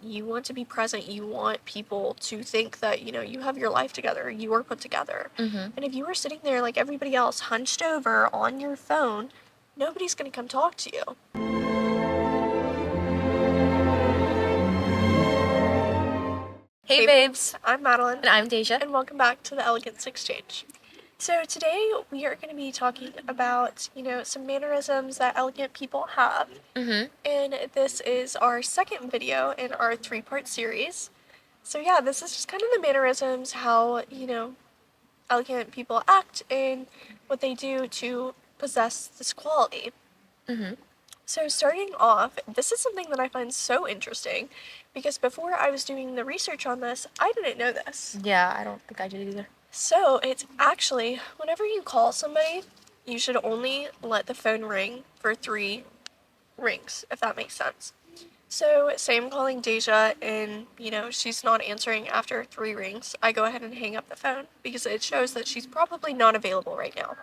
You want to be present. You want people to think that, you have your life together. You are put together. Mm-hmm. And if you are sitting there like everybody else, hunched over on your phone, nobody's going to come talk to you. Hey babes, I'm Madeline. and I'm Deja. And welcome back to the Elegance Exchange. So today we are going to be talking about, some mannerisms that elegant people have. Mm-hmm. And this is our second video in our 3-part series. So yeah, this is just kind of the mannerisms, how, elegant people act and what they do to possess this quality. Mm-hmm. So starting off, this is something that I find so interesting because before I was doing the research on this, I didn't know this. Yeah, I don't think I did either. So it's actually, whenever you call somebody, you should only let the phone ring for 3 rings, if that makes sense. So say I'm calling Deja and, she's not answering after 3 rings, I go ahead and hang up the phone because it shows that she's probably not available right now.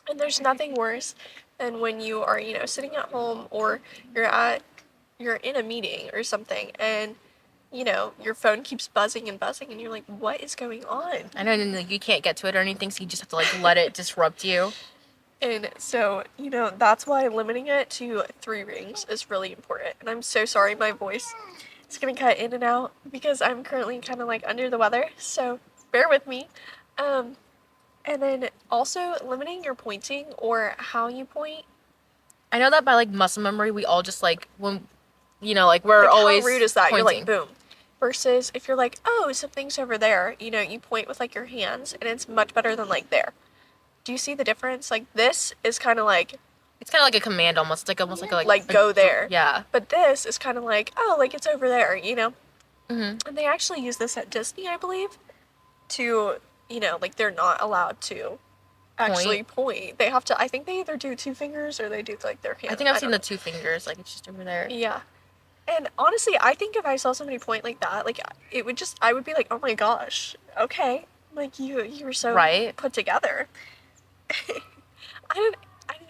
And there's nothing worse than when you are, sitting at home or you're in a meeting or something and, your phone keeps buzzing and buzzing and you're like, what is going on? I know, and like, you can't get to it or anything, so you just have to like let it disrupt you. And so, that's why limiting it to 3 rings is really important. And I'm so sorry my voice is going to cut in and out because I'm currently kind of like under the weather. So bear with me. And then also limiting your pointing or how you point. I know that by like muscle memory, we all just like when, like we're Like, always how rude is that? pointing. You're like, boom. Versus if you're like, oh, something's over there, you point with like your hands and it's much better than like there. Do you see the difference? Like, this is kind of like, It's kind of like a command almost. It's like almost like go there. Yeah. But this is kind of like, oh, like it's over there, Mm-hmm. And they actually use this at Disney, I believe, to, like they're not allowed to actually point. They have to, I think they either do 2 fingers or they do like their hand. I think I've seen don't the 2 fingers, like it's just over there. know. Yeah. And honestly, I think if I saw somebody point like that, like it would just, I would be like, oh my gosh, okay, like you were so Right. put together. I don't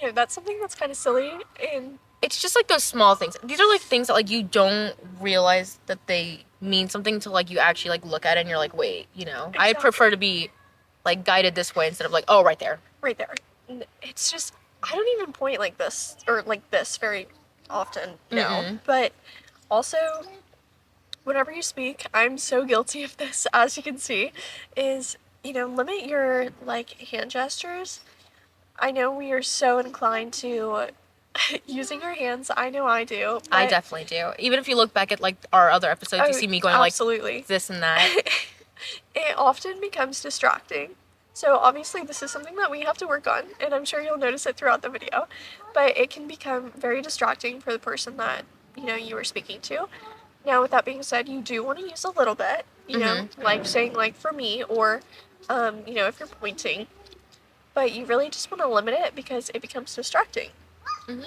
know. That's something that's kind of silly, and It's just like those small things. These are like things that like you don't realize that they mean something until like you actually like look at it and you're like, wait, exactly. I prefer to be like guided this way instead of like, oh, right there. Right there. And it's just, I don't even point like this or like this very often now. Mm-mm. But also, whenever you speak, I'm so guilty of this, as you can see, is, limit your like hand gestures. I know we are so inclined to using our hands. I know I do. I definitely do. Even if you look back at like our other episodes, you see me going absolutely. like this and that. It often becomes distracting. So obviously this is something that we have to work on, and I'm sure you'll notice it throughout the video. But it can become very distracting for the person that, you are speaking to. Now, with that being said, you do want to use a little bit, like saying like for me or, if you're pointing. But you really just want to limit it because it becomes distracting. Mm-hmm.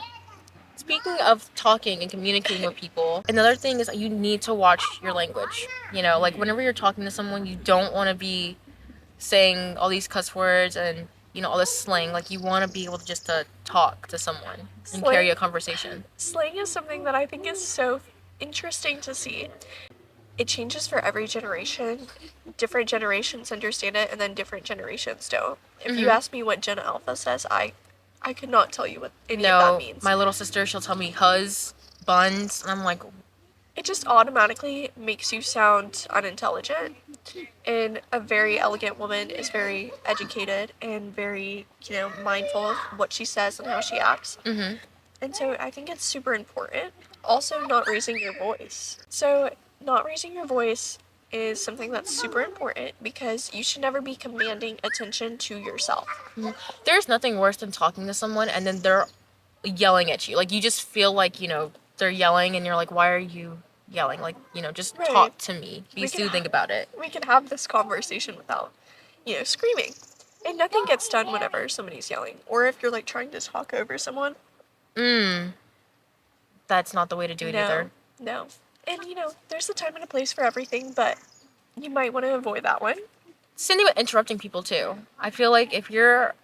Speaking of talking and communicating with people, another thing is you need to watch your language. Like whenever you're talking to someone, you don't want to be saying all these cuss words and all this slang. Like you want to be able to just to talk to someone and carry a conversation. Slang is something that I think is so interesting to see. It changes for every generation. Different generations understand it, and then different generations don't. If you ask me what Gen Alpha says, I could not tell you what any of that means. My little sister, she'll tell me huzz, buns, and I'm like, it just automatically makes you sound unintelligent. And a very elegant woman is very educated and very, mindful of what she says and how she acts. Mm-hmm. And so I think it's super important. Also, not raising your voice. So, not raising your voice is something that's super important because you should never be commanding attention to yourself. Mm-hmm. There's nothing worse than talking to someone and then they're yelling at you. Like, you just feel like, they're yelling and you're like, why are you yelling? Like, just talk to me. Be soothing about it. We can have this conversation without, screaming. And nothing gets done whenever somebody's yelling. Or if you're, like, trying to talk over someone. That's not the way to do it either. No. And, there's a time and a place for everything, but you might want to avoid that one. Same thing with interrupting people, too. I feel like if you're,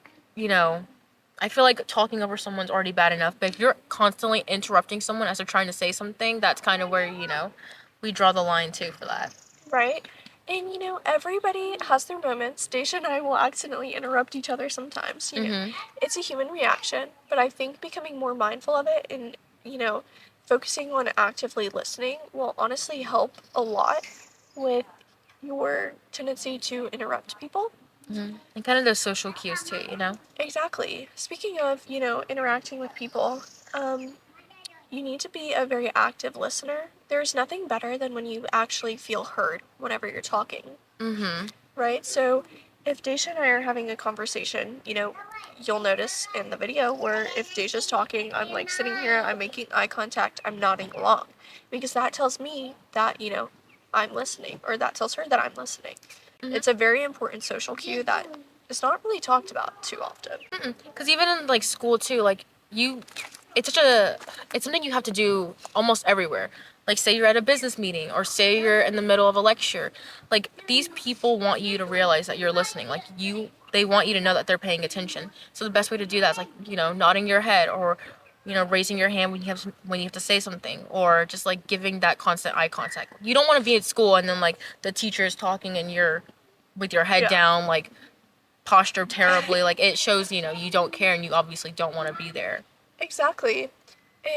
I feel like talking over someone's already bad enough, but if you're constantly interrupting someone as they're trying to say something, that's kind of where, we draw the line too for that. Right? And everybody has their moments. Daisha and I will accidentally interrupt each other sometimes. It's a human reaction, but I think becoming more mindful of it and, focusing on actively listening will honestly help a lot with your tendency to interrupt people. And kind of those social cues too, Exactly. Speaking of, interacting with people, you need to be a very active listener. There's nothing better than when you actually feel heard whenever you're talking. Right? So if Deja and I are having a conversation, you'll notice in the video where if Deja's talking, I'm like sitting here, I'm making eye contact, I'm nodding along. Because that tells me that, I'm listening, or that tells her that I'm listening. It's a very important social cue that is not really talked about too often. Because even in like school too, like it's something you have to do almost everywhere. Like say you're at a business meeting or say you're in the middle of a lecture. Like these people want you to realize that you're listening. Like they want you to know that they're paying attention. So the best way to do that is like, nodding your head or raising your hand when you have to say something or just like giving that constant eye contact. You don't want to be at school and then like the teacher is talking and you're with your head down like posture terribly. Like it shows, you don't care and you obviously don't want to be there. Exactly.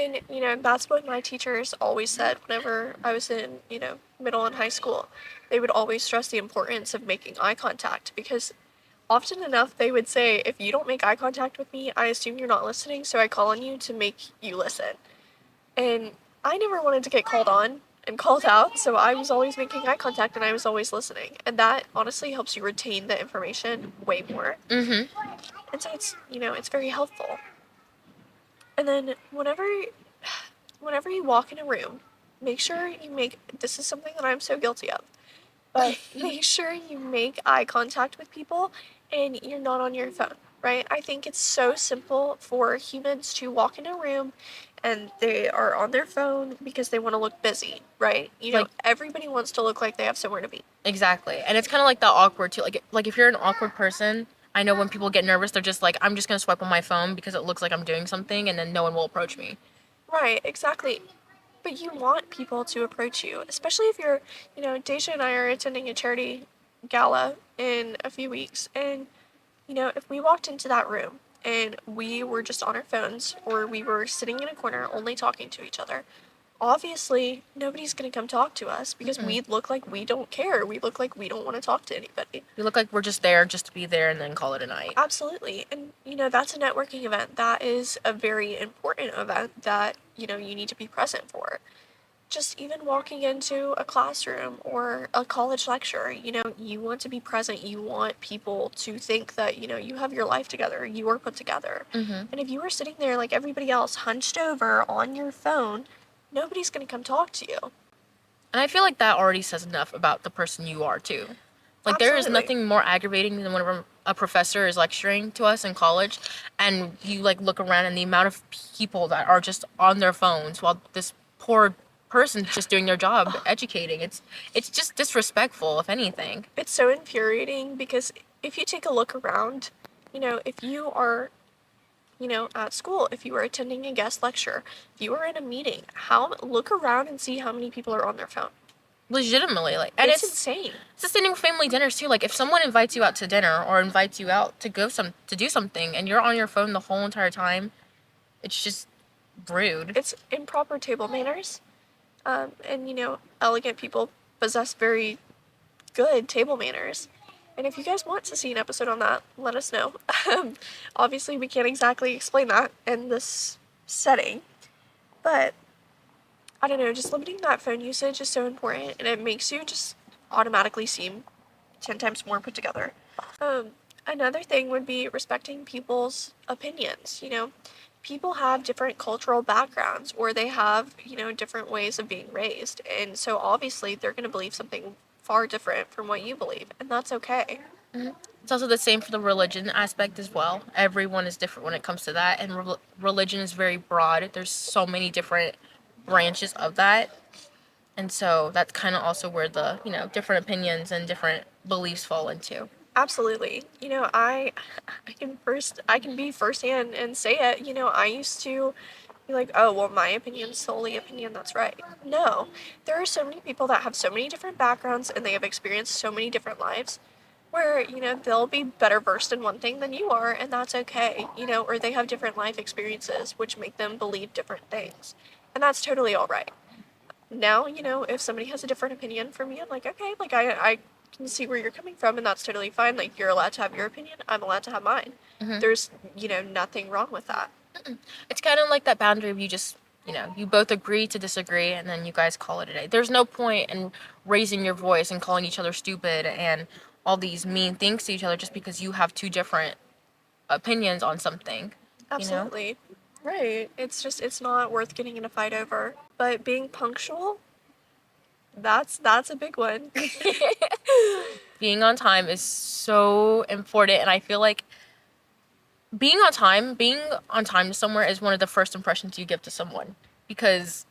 And, that's what my teachers always said whenever I was in, middle and high school. They would always stress the importance of making eye contact because often enough they would say, if you don't make eye contact with me, I assume you're not listening, so I call on you to make you listen. And I never wanted to get called on and called out, so I was always making eye contact and I was always listening. And that honestly helps you retain the information way more. And so it's very helpful. And then whenever you walk in a room, make sure you make this is something that I'm so guilty of. But make sure you make eye contact with people and you're not on your phone, right? I think it's so simple for humans to walk in a room and they are on their phone because they want to look busy, right? Everybody wants to look like they have somewhere to be. Exactly. And it's kind of like that awkward too. Like if you're an awkward person, I know when people get nervous, they're just like, I'm just going to swipe on my phone because it looks like I'm doing something and then no one will approach me. Right, exactly. But you want people to approach you, especially if you're, Deja and I are attending a charity gala in a few weeks. And, if we walked into that room and we were just on our phones or we were sitting in a corner only talking to each other, obviously nobody's going to come talk to us because we look like we don't care. We look like we don't want to talk to anybody. We look like we're just there just to be there and then call it a night. Absolutely. And, that's a networking event. That is a very important event that, you need to be present for. Just even walking into a classroom or a college lecture, you want to be present. You want people to think that, you have your life together, you are put together. And if you are sitting there like everybody else, hunched over on your phone, nobody's going to come talk to you. And I feel like that already says enough about the person you are, too. Like, Absolutely. there is nothing more aggravating than whenever a professor is lecturing to us in college and you, like, look around and the amount of people that are just on their phones while this poor person's just doing their job educating. It's just disrespectful, if anything. It's so infuriating because if you take a look around, if you are at school, if you are attending a guest lecture, if you are in a meeting, look around and see how many people are on their phone. Legitimately, like, and it's insane. It's the same with family dinners too. Like, if someone invites you out to dinner or invites you out to to do something, and you're on your phone the whole entire time, it's just rude. It's improper table manners, and elegant people possess very good table manners. And if you guys want to see an episode on that, let us know. Obviously, we can't exactly explain that in this setting, but I don't know, just limiting that phone usage is so important and it makes you just automatically seem 10 times more put together. Another thing would be respecting people's opinions. People have different cultural backgrounds or they have, different ways of being raised. And so obviously they're going to believe something far different from what you believe, and that's okay. It's also the same for the religion aspect as well. Everyone is different when it comes to that, and religion is very broad. There's so many different branches of that. And so that's kind of also where the, different opinions and different beliefs fall into. Absolutely. I can be firsthand and say it. I used to be like, oh, well, my opinion's solely opinion, that's right. No. There are so many people that have so many different backgrounds and they have experienced so many different lives where, they'll be better versed in one thing than you are, and that's okay, or they have different life experiences which make them believe different things. And that's totally all right. Now, if somebody has a different opinion from me, I'm like, okay, like I can see where you're coming from, and that's totally fine. Like, you're allowed to have your opinion, I'm allowed to have mine. There's, nothing wrong with that. It's kind of like that boundary of you just, you both agree to disagree and then you guys call it a day. There's no point in raising your voice and calling each other stupid and all these mean things to each other just because you have two different opinions on something. Absolutely. Right. It's not worth getting in a fight over. But being punctual, that's a big one. Being on time is so important, and I feel like being on time to somewhere is one of the first impressions you give to someone, because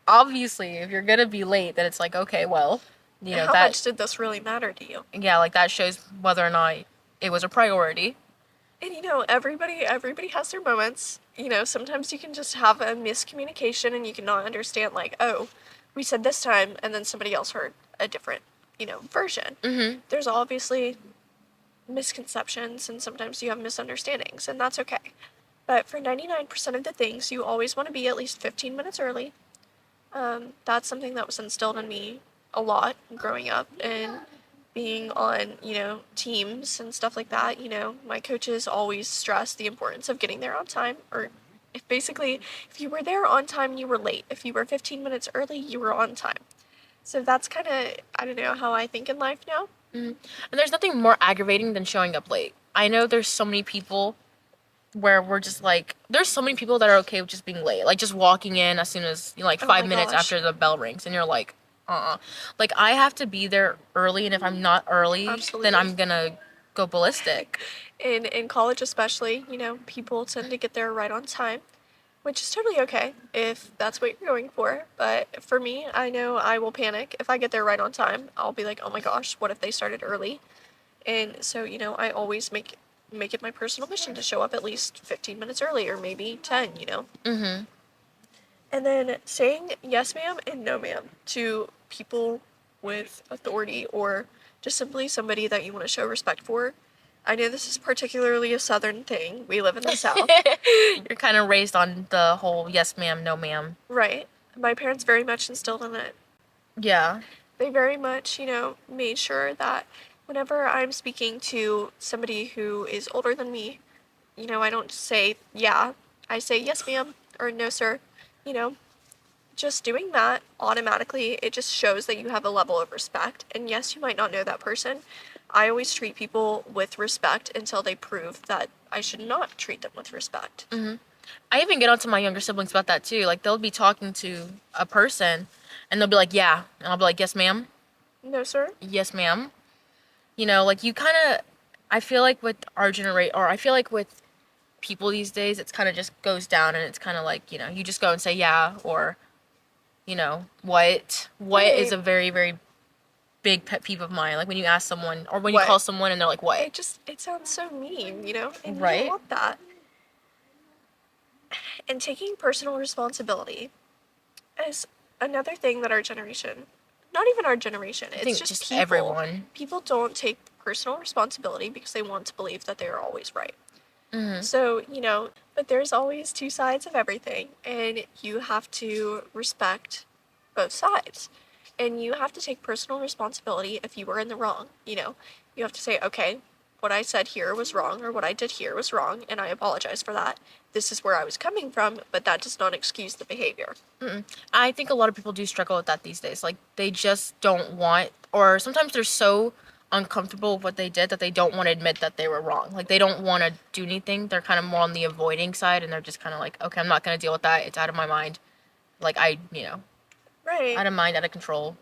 obviously if you're gonna be late, then it's like, okay, well, How that, much did this really matter to you? yeah, like that shows whether or not it was a priority. And everybody has their moments. Sometimes you can just have a miscommunication and you cannot understand, like, oh, we said this time and then somebody else heard a different, version. Mm-hmm. There's obviously misconceptions and sometimes you have misunderstandings, and that's okay. But for 99% of the things, you always want to be at least 15 minutes early. That's something that was instilled in me a lot growing up and being on, teams and stuff like that. My coaches always stress the importance of getting there on time, or if you were there on time, you were late. If you were 15 minutes early, you were on time. So that's kind of, I don't know, how I think in life now. Mm-hmm. And there's nothing more aggravating than showing up late. I know there's so many people where we're just like, there's so many people that are okay with just being late, like just walking in as soon as, like, Oh 5 minutes gosh. after the bell rings, and you're like, like, I have to be there early, and if I'm not early, Absolutely. then I'm gonna go ballistic. In college especially, people tend to get there right on time, which is totally okay if that's what you're going for. But for me, I know I will panic if I get there right on time. I'll be like, oh my gosh, what if they started early? And so, I always make it my personal mission to show up at least 15 minutes early, or maybe 10. Mm-hmm. And then saying yes ma'am and no ma'am to people with authority, or just simply somebody that you want to show respect for. I know this is particularly a southern thing. We live in the South. You're kind of raised on the whole yes ma'am, no ma'am. Right. My parents very much instilled in it. Yeah. They very much, made sure that whenever I'm speaking to somebody who is older than me, I don't say yeah. I say yes ma'am or no sir. You know, just doing that automatically, it just shows that you have a level of respect. And yes, you might not know that person. I always treat people with respect until they prove that I should not treat them with respect. Mm-hmm. I even get onto my younger siblings about that too. Like, they'll be talking to a person and they'll be like, yeah. And I'll be like, yes, ma'am. No, sir. Yes, ma'am. Like, you kind of, I feel like with our generation, or I feel like with people these days, it's kind of just goes down and it's kind of like, you just go and say yeah, or, what. What is a very, very big pet peeve of mine. Like, when you ask someone, or when you What? call someone and they're like, what? It sounds so mean, and you Right? don't want that. And taking personal responsibility is another thing that our generation, not even our generation, I think it's just people. everyone. People don't take personal responsibility because they want to believe that they are always right. Mm-hmm. So, but there's always two sides of everything, and you have to respect both sides. And you have to take personal responsibility if you were in the wrong. You have to say, okay, what I said here was wrong, or what I did here was wrong, and I apologize for that. This is where I was coming from, but that does not excuse the behavior. Mm-mm. I think a lot of people do struggle with that these days. Like, they just don't want, or sometimes they're so uncomfortable with what they did that they don't want to admit that they were wrong. Like, they don't want to do anything. They're kind of more on the avoiding side, and they're just kind of like, okay, I'm not going to deal with that. It's out of my mind. Like, Right. out of mind, out of control.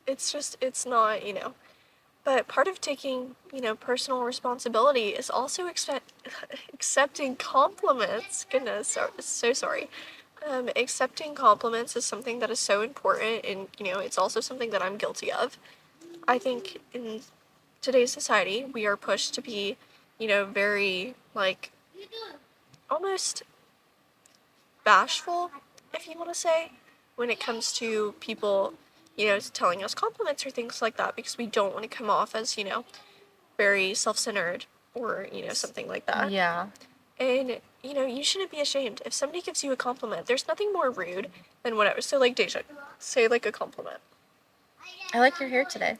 It's not, But part of taking, personal responsibility is also accepting compliments. Goodness, so sorry. Accepting compliments is something that is so important, and, it's also something that I'm guilty of. I think in today's society, we are pushed to be, very, like, almost bashful, if you want to say, when it comes to people, telling us compliments or things like that, because we don't want to come off as, very self-centered or, something like that. Yeah. And, you shouldn't be ashamed. If somebody gives you a compliment, there's nothing more rude than whatever. So, like, Deja, say, like, a compliment. I like your hair today.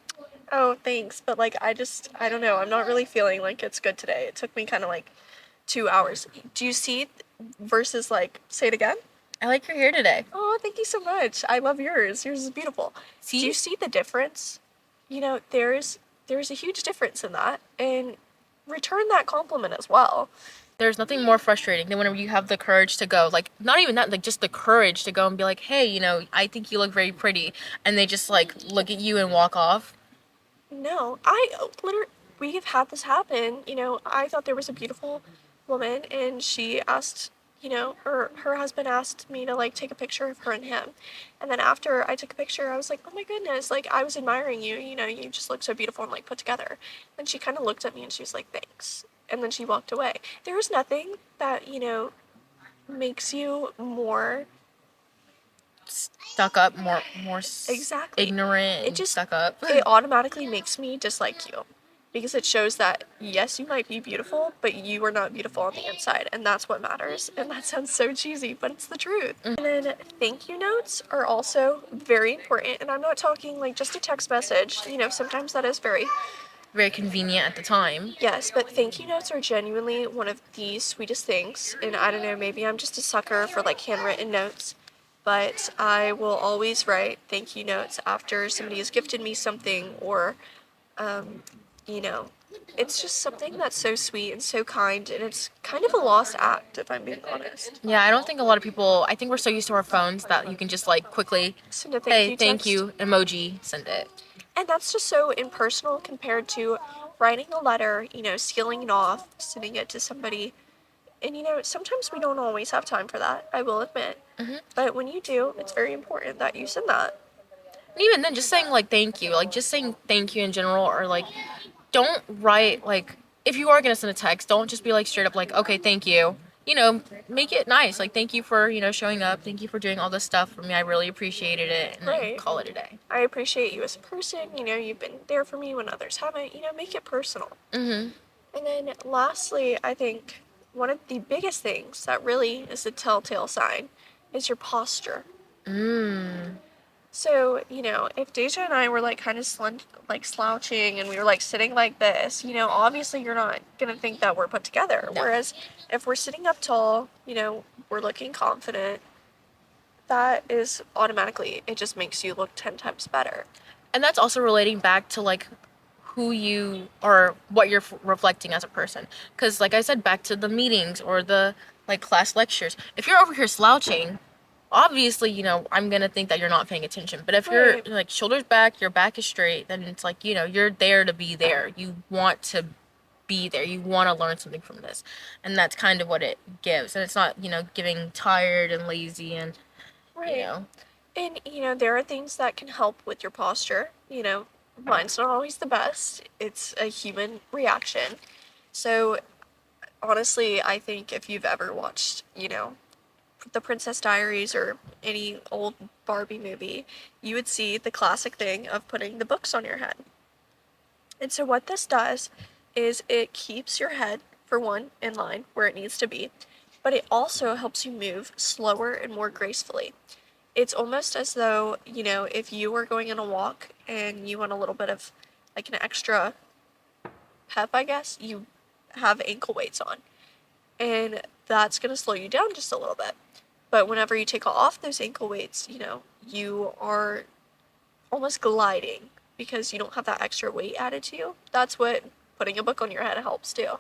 Oh, thanks. But, like, I don't know. I'm not really feeling like it's good today. It took me kind of, like, 2 hours. Do you see versus, like, say it again? I like your hair today. Oh, thank you so much. I love yours. Yours is beautiful. See? Do you see the difference? There's a huge difference in that. And return that compliment as well. There's nothing more frustrating than whenever you have the courage to go, like, not even that, like, just the courage to go and be like, hey, I think you look very pretty. And they just, like, look at you and walk off. No, we have had this happen. I thought there was a beautiful woman, and she asked, or her husband asked me to, like, take a picture of her and him. And then after I took a picture, I was like, oh my goodness, like, I was admiring you. You just look so beautiful and, like, put together. And she kind of looked at me and she was like, thanks. And then she walked away. There is nothing that, makes you more Stuck up, more exactly ignorant and stuck up. It automatically makes me dislike you, because it shows that yes, you might be beautiful, but you are not beautiful on the inside, and that's what matters. And that sounds so cheesy, but it's the truth. And then thank you notes are also very important, and I'm not talking like just a text message. Sometimes that is Very convenient at the time. yes, but thank you notes are genuinely one of the sweetest things. And I don't know, maybe I'm just a sucker for like handwritten notes, but I will always write thank you notes after somebody has gifted me something, or, um, you know, it's just something that's so sweet and so kind, and it's kind of a lost act, if I'm being honest. Yeah, I don't think a lot of people, I think we're so used to our phones that you can just, like, quickly, Send a hey, thank text. you, emoji, send it. And that's just so impersonal compared to writing a letter, sealing it off, sending it to somebody. And sometimes we don't always have time for that, I will admit. Mm-hmm. But when you do, it's very important that you send that. And even then, just saying, like, thank you, like, just saying thank you in general, or, like, don't write, like, if you are going to send a text, don't just be, like, straight up, like, okay, thank you. Make it nice. Like, thank you for, showing up. Thank you for doing all this stuff for me. I really appreciated it. And then Right. call it a day. I appreciate you as a person. You've been there for me when others haven't. Make it personal. Mm-hmm. And then lastly, I think one of the biggest things that really is a telltale sign is your posture. So, if Deja and I were like kind of slouching, and we were like sitting like this, obviously you're not going to think that we're put together. No. Whereas if we're sitting up tall, we're looking confident, that is automatically, it just makes you look 10 times better. And that's also relating back to, like, who you or what you're reflecting as a person. Because, like I said, back to the meetings or the, like, class lectures, if you're over here slouching, obviously, I'm going to think that you're not paying attention. But if you're, Right. like, shoulders back, your back is straight, then it's like, you're there to be there. You want to be there. You want to learn something from this. And that's kind of what it gives. And it's not, giving tired and lazy and, Right. And, there are things that can help with your posture. Mine's not always the best. It's a human reaction. So, honestly, I think if you've ever watched, The Princess Diaries or any old Barbie movie, you would see the classic thing of putting the books on your head. And so what this does is it keeps your head, for one, in line where it needs to be, but it also helps you move slower and more gracefully. It's almost as though, if you were going on a walk and you want a little bit of like an extra pep, I guess, you have ankle weights on. And that's going to slow you down just a little bit. But whenever you take off those ankle weights, you are almost gliding because you don't have that extra weight added to you. That's what putting a book on your head helps do.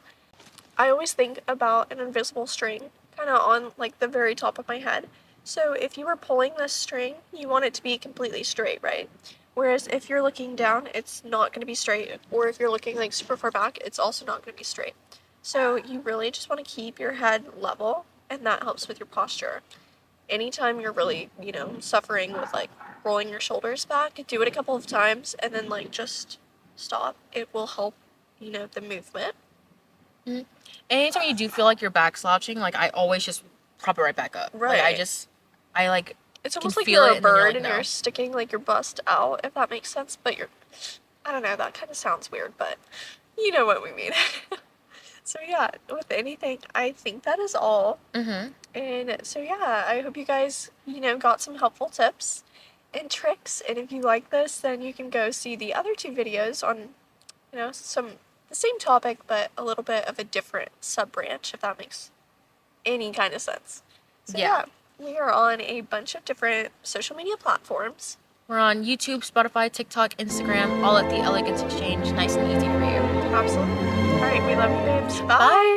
I always think about an invisible string kind of on like the very top of my head. So if you were pulling this string, you want it to be completely straight, right? Whereas if you're looking down, it's not going to be straight. Or if you're looking like super far back, it's also not going to be straight. So you really just want to keep your head level, and that helps with your posture. Anytime you're really, suffering with like rolling your shoulders back, do it a couple of times and then like just stop. It will help, the movement. Mm-hmm. Anytime you do feel like your back slouching, like, I always just prop it right back up. Right. Like, I like it's can almost like feel you're it a and then you're bird like, and no. you're sticking like your bust out, if that makes sense. But I don't know, that kind of sounds weird, but you know what we mean. So yeah, with anything, I think that is all. Mm-hmm. And so yeah, I hope you guys, got some helpful tips and tricks. And if you like this, then you can go see the other two videos on, the same topic, but a little bit of a different sub branch, if that makes any kind of sense. So Yeah. we are on a bunch of different social media platforms. We're on YouTube, Spotify, TikTok, Instagram, all at the Elegance Exchange. Nice and easy for you. Absolutely. All right, we love you, babes. Bye.